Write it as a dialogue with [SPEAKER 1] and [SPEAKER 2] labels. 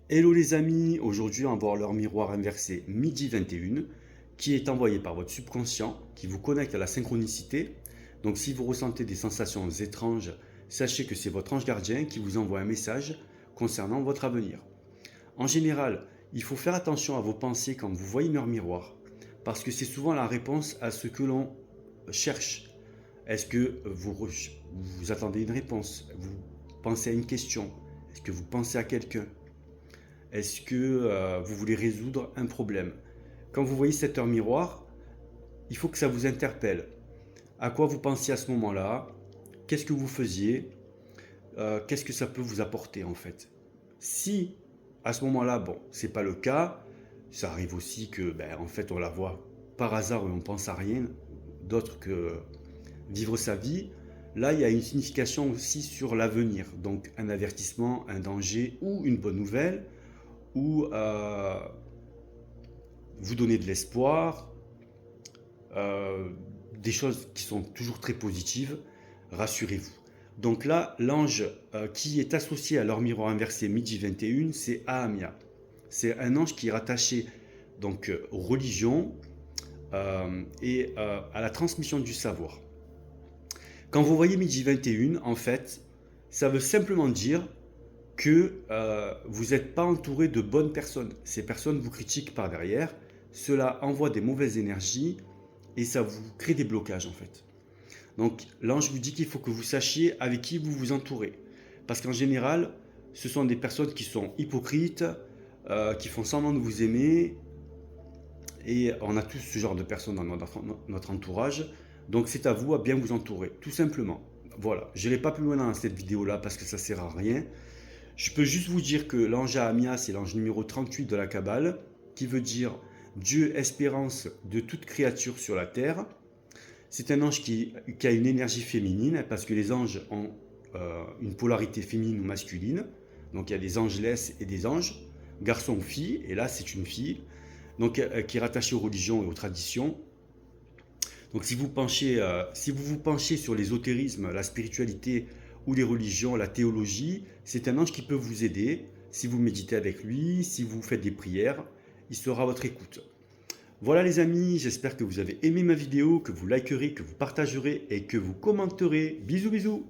[SPEAKER 1] Hello les amis, aujourd'hui on va voir l'heure miroir inversée midi 21 qui est envoyée par votre subconscient qui vous connecte à la synchronicité. Donc si vous ressentez des sensations étranges, sachez que c'est votre ange gardien qui vous envoie un message concernant votre avenir. En général, il faut faire attention à vos pensées quand vous voyez une heure miroir parce que c'est souvent la réponse à ce que l'on cherche. Est-ce que vous attendez une réponse? Vous pensez à une question? Est-ce que vous pensez à quelqu'un? Est-ce que vous voulez résoudre un problème? Quand vous voyez cette heure miroir, il faut que ça vous interpelle. À quoi vous pensiez à ce moment-là? Qu'est-ce que vous faisiez? Qu'est-ce que ça peut vous apporter en fait? Si à ce moment-là, bon, c'est pas le cas, ça arrive aussi que en fait on la voit par hasard et on pense à rien d'autre que vivre sa vie. Là, il y a une signification aussi sur l'avenir, donc un avertissement, un danger ou une bonne nouvelle, ou vous donner de l'espoir, des choses qui sont toujours très positives, rassurez-vous. Donc là, l'ange qui est associé à l'heure miroir inversée midi 21, c'est Ahamia. C'est un ange qui est rattaché donc aux religions et à la transmission du savoir. Quand vous voyez midi 21, en fait, ça veut simplement dire que vous n'êtes pas entouré de bonnes personnes. Ces personnes vous critiquent par derrière, cela envoie des mauvaises énergies et ça vous crée des blocages en fait. Donc l'ange vous dit qu'il faut que vous sachiez avec qui vous vous entourez. Parce qu'en général, ce sont des personnes qui sont hypocrites, qui font semblant de vous aimer, et on a tous ce genre de personnes dans notre entourage. Donc c'est à vous à bien vous entourer, tout simplement. Voilà, je n'irai pas plus loin dans cette vidéo-là parce que ça ne sert à rien. Je peux juste vous dire que l'ange Ahamia, c'est l'ange numéro 38 de la Kabbale, qui veut dire Dieu espérance de toute créature sur la terre. C'est un ange qui a une énergie féminine, parce que les anges ont une polarité féminine ou masculine. Donc il y a des angelesses et des anges, garçon ou fille, et là c'est une fille, donc qui est rattachée aux religions et aux traditions. Donc si vous vous penchez sur l'ésotérisme, la spiritualité ou les religions, la théologie, c'est un ange qui peut vous aider. Si vous méditez avec lui, si vous faites des prières, il sera à votre écoute. Voilà les amis, j'espère que vous avez aimé ma vidéo, que vous likerez, que vous partagerez et que vous commenterez. Bisous bisous.